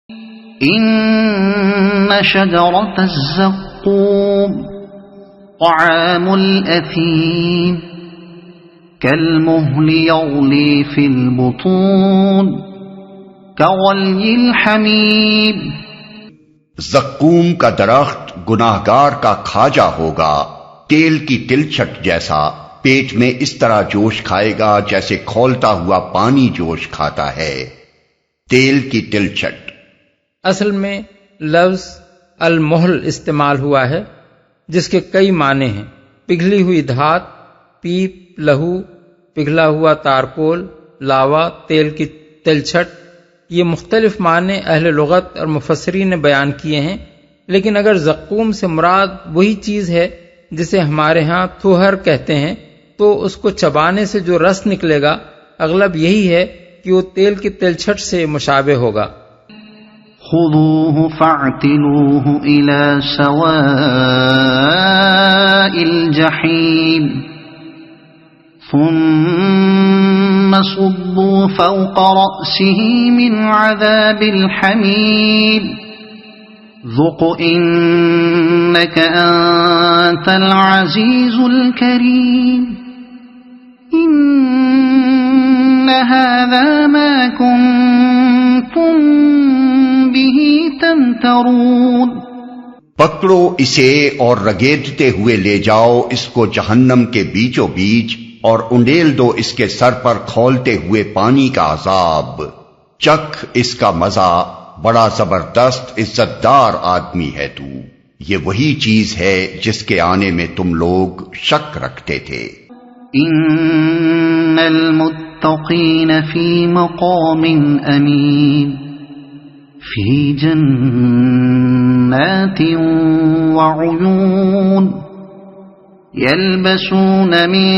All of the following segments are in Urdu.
إن شجرة الزقوم طعام الأثيم كالمهل يغلي في البطون كغلي الحميم۔ زقوم کا درخت گناہگار کا کھاجا ہوگا، تیل کی تلچھٹ جیسا، پیٹ میں اس طرح جوش کھائے گا جیسے کھولتا ہوا پانی جوش کھاتا ہے۔ تیل کی تلچھٹ اصل میں لفظ المحل استعمال ہوا ہے، جس کے کئی معنی ہیں: پگھلی ہوئی دھات، پیپ، لہو، پگھلا ہوا تارکول، لاوا، تیل کی تلچھٹ۔ یہ مختلف معنی اہل لغت اور مفسرین نے بیان کیے ہیں، لیکن اگر زقوم سے مراد وہی چیز ہے جسے ہمارے ہاں تھوہر کہتے ہیں، تو اس کو چبانے سے جو رس نکلے گا اغلب یہی ہے کہ وہ تیل کی تلچھٹ سے مشابہ ہوگا۔ خذوه فاعتلوه إلى سواء الجحيم ثم صبوا فوق رأسه من عذاب الحميم ذق إنك أنت العزيز الكريم إن هذا ما كنتم به تمترون۔ پکڑو اسے اور رگیدتے ہوئے لے جاؤ اس کو جہنم کے بیچوں بیچ، اور انڈیل دو اس کے سر پر کھولتے ہوئے پانی کا عذاب۔ چکھ اس کا مزہ، بڑا زبردست عزت دار آدمی ہے تو۔ یہ وہی چیز ہے جس کے آنے میں تم لوگ شک رکھتے تھے۔ ان المتقین فی مقام امین فی جنات وعیون یلبسون من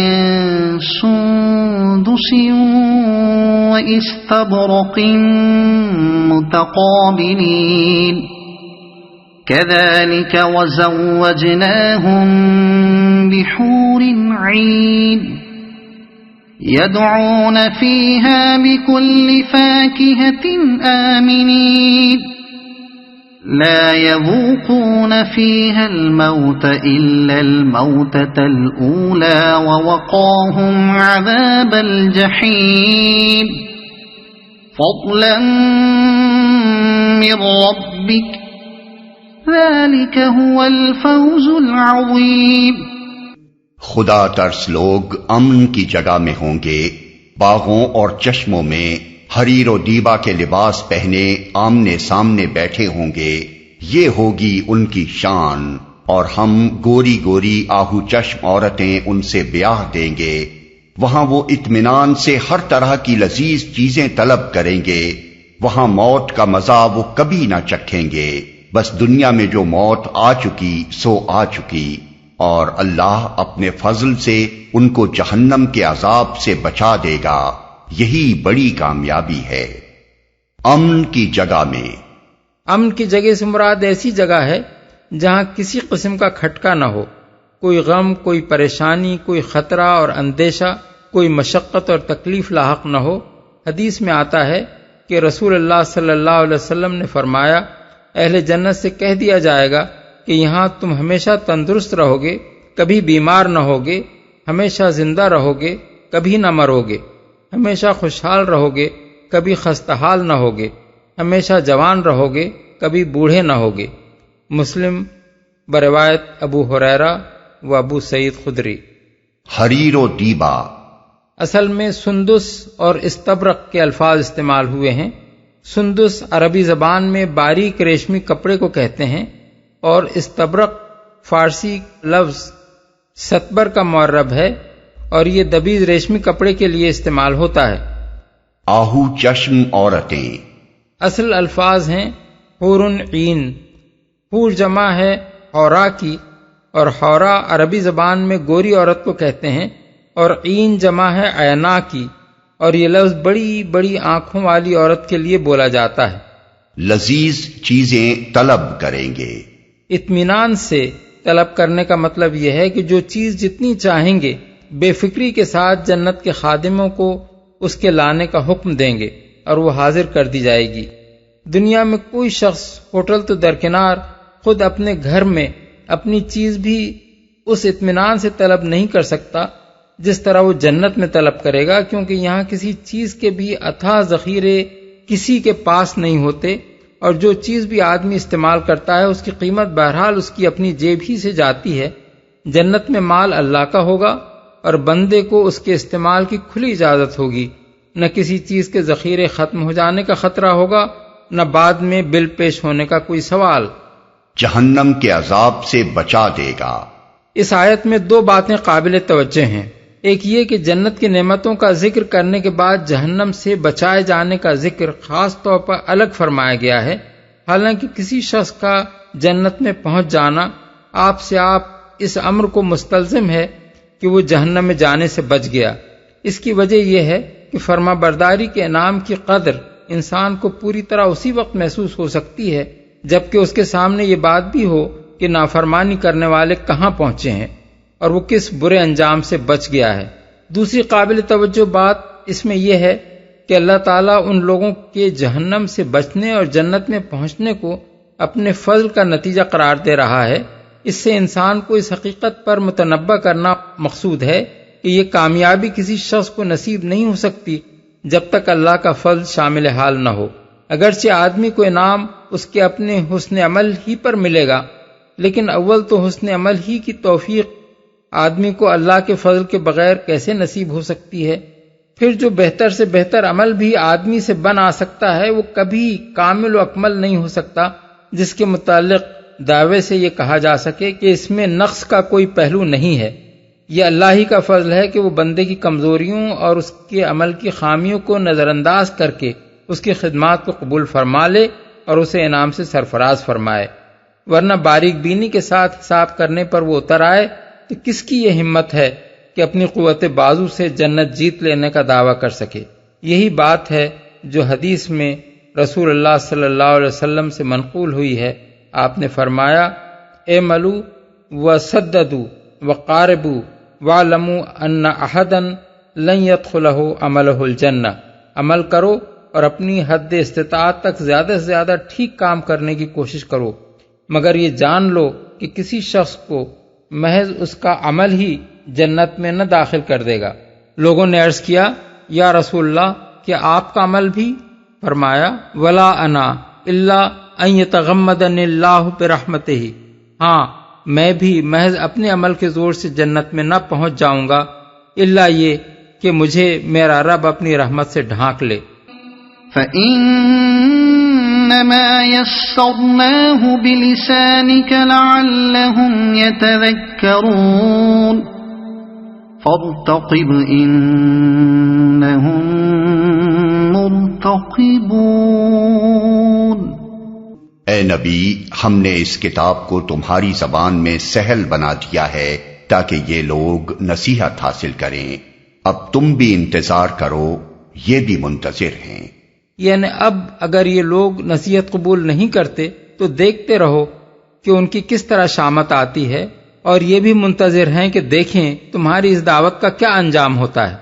سندس واستبرق متقابلین كذلك وزوجناهم بحور عين يدعون فيها بكل فاكهة آمنين لا يذوقون فيها الموت إلا الموتة الأولى ووقاهم عذاب الجحيم فضلا من ربك ذلك هو الفوز العظيم۔ خدا ترس لوگ امن کی جگہ میں ہوں گے، باغوں اور چشموں میں حریر و دیبا کے لباس پہنے آمنے سامنے بیٹھے ہوں گے، یہ ہوگی ان کی شان، اور ہم گوری گوری آہو چشم عورتیں ان سے بیاہ دیں گے۔ وہاں وہ اطمینان سے ہر طرح کی لذیذ چیزیں طلب کریں گے، وہاں موت کا مزہ وہ کبھی نہ چکھیں گے، بس دنیا میں جو موت آ چکی سو آ چکی، اور اللہ اپنے فضل سے ان کو جہنم کے عذاب سے بچا دے گا، یہی بڑی کامیابی ہے۔ امن کی جگہ میں، امن کی جگہ سے مراد ایسی جگہ ہے جہاں کسی قسم کا کھٹکا نہ ہو، کوئی غم، کوئی پریشانی، کوئی خطرہ اور اندیشہ، کوئی مشقت اور تکلیف لاحق نہ ہو۔ حدیث میں آتا ہے کہ رسول اللہ صلی اللہ علیہ وسلم نے فرمایا، اہل جنت سے کہہ دیا جائے گا کہ یہاں تم ہمیشہ تندرست رہو گے، کبھی بیمار نہ ہوگے، ہمیشہ زندہ رہو گے، کبھی نہ مرو گے، ہمیشہ خوشحال رہو گے، کبھی خستہ حال نہ ہوگے، ہمیشہ جوان رہو گے، کبھی بوڑھے نہ ہوگے۔ مسلم بروایت ابو ہریرہ و ابو سعید خدری۔ حریر و دیبا اصل میں سندس اور استبرق کے الفاظ استعمال ہوئے ہیں۔ سندس عربی زبان میں باریک ریشمی کپڑے کو کہتے ہیں، اور استبرق فارسی لفظ ستبر کا معرب ہے، اور یہ دبیز ریشمی کپڑے کے لیے استعمال ہوتا ہے۔ آہو چشم عورتیں اصل الفاظ ہیں حور عین۔ حور جمع ہے حورا کی، اور حورا عربی زبان میں گوری عورت کو کہتے ہیں، اور عین جمع ہے عینا کی، اور یہ لفظ بڑی بڑی آنکھوں والی عورت کے لیے بولا جاتا ہے۔ لذیذ چیزیں طلب کریں گے۔ اطمینان سے طلب کرنے کا مطلب یہ ہے کہ جو چیز جتنی چاہیں گے بے فکری کے ساتھ جنت کے خادموں کو اس کے لانے کا حکم دیں گے اور وہ حاضر کر دی جائے گی۔ دنیا میں کوئی شخص ہوٹل تو درکنار خود اپنے گھر میں اپنی چیز بھی اس اطمینان سے طلب نہیں کر سکتا جس طرح وہ جنت میں طلب کرے گا، کیونکہ یہاں کسی چیز کے بھی اتھاہ ذخیرے کسی کے پاس نہیں ہوتے، اور جو چیز بھی آدمی استعمال کرتا ہے اس کی قیمت بہرحال اس کی اپنی جیب ہی سے جاتی ہے۔ جنت میں مال اللہ کا ہوگا اور بندے کو اس کے استعمال کی کھلی اجازت ہوگی، نہ کسی چیز کے ذخیرے ختم ہو جانے کا خطرہ ہوگا، نہ بعد میں بل پیش ہونے کا کوئی سوال۔ جہنم کے عذاب سے بچا دے گا۔ اس آیت میں دو باتیں قابل توجہ ہیں۔ ایک یہ کہ جنت کی نعمتوں کا ذکر کرنے کے بعد جہنم سے بچائے جانے کا ذکر خاص طور پر الگ فرمایا گیا ہے، حالانکہ کسی شخص کا جنت میں پہنچ جانا آپ سے آپ اس امر کو مستلزم ہے کہ وہ جہنم میں جانے سے بچ گیا۔ اس کی وجہ یہ ہے کہ فرما برداری کے انعام کی قدر انسان کو پوری طرح اسی وقت محسوس ہو سکتی ہے جبکہ اس کے سامنے یہ بات بھی ہو کہ نافرمانی کرنے والے کہاں پہنچے ہیں اور وہ کس برے انجام سے بچ گیا ہے۔ دوسری قابل توجہ بات اس میں یہ ہے کہ اللہ تعالیٰ ان لوگوں کے جہنم سے بچنے اور جنت میں پہنچنے کو اپنے فضل کا نتیجہ قرار دے رہا ہے۔ اس سے انسان کو اس حقیقت پر متنبہ کرنا مقصود ہے کہ یہ کامیابی کسی شخص کو نصیب نہیں ہو سکتی جب تک اللہ کا فضل شامل حال نہ ہو۔ اگرچہ آدمی کو انعام اس کے اپنے حسن عمل ہی پر ملے گا، لیکن اول تو حسن عمل ہی کی توفیق آدمی کو اللہ کے فضل کے بغیر کیسے نصیب ہو سکتی ہے؟ پھر جو بہتر سے بہتر عمل بھی آدمی سے بن آ سکتا ہے وہ کبھی کامل و اکمل نہیں ہو سکتا جس کے متعلق دعوے سے یہ کہا جا سکے کہ اس میں نقص کا کوئی پہلو نہیں ہے۔ یہ اللہ ہی کا فضل ہے کہ وہ بندے کی کمزوریوں اور اس کے عمل کی خامیوں کو نظر انداز کر کے اس کی خدمات کو قبول فرما لے اور اسے انعام سے سرفراز فرمائے، ورنہ باریک بینی کے ساتھ حساب کرنے پر وہ اتر آئے تو کس کی یہ ہمت ہے کہ اپنی قوت بازو سے جنت جیت لینے کا دعویٰ کر سکے؟ یہی بات ہے جو حدیث میں رسول اللہ صلی اللہ علیہ وسلم سے منقول ہوئی ہے۔ آپ نے فرمایا، اے ملو وسددو وقاربو وَاعْلَمُوا أَنَّ أَحَدًا لَن يَدْخُلَهُ عَمَلُهُ الْجَنَّةَ، عمل کرو اور اپنی حد استطاعت تک زیادہ سے زیادہ ٹھیک کام کرنے کی کوشش کرو، مگر یہ جان لو کہ کسی شخص کو محض اس کا عمل ہی جنت میں نہ داخل کر دے گا۔ لوگوں نے عرض کیا، یا رسول اللہ، کہ آپ کا عمل بھی؟ فرمایا، ولا انا الا ان یتغمدنی اللہ برحمتہ، ہاں میں بھی محض اپنے عمل کے زور سے جنت میں نہ پہنچ جاؤں گا الا یہ کہ مجھے میرا رب اپنی رحمت سے ڈھانک لے۔ فَإِنَّمَا يَسَّرْنَاهُ بِلِسَانِكَ لَعَلَّهُمْ يَتَذَكَّرُونَ فَارْتَقِبْ إِنَّهُمْ مُرْتَقِبُونَ۔ اے نبی، ہم نے اس کتاب کو تمہاری زبان میں سہل بنا دیا ہے تاکہ یہ لوگ نصیحت حاصل کریں۔ اب تم بھی انتظار کرو، یہ بھی منتظر ہیں۔ یعنی اب اگر یہ لوگ نصیحت قبول نہیں کرتے تو دیکھتے رہو کہ ان کی کس طرح شامت آتی ہے، اور یہ بھی منتظر ہیں کہ دیکھیں تمہاری اس دعوت کا کیا انجام ہوتا ہے۔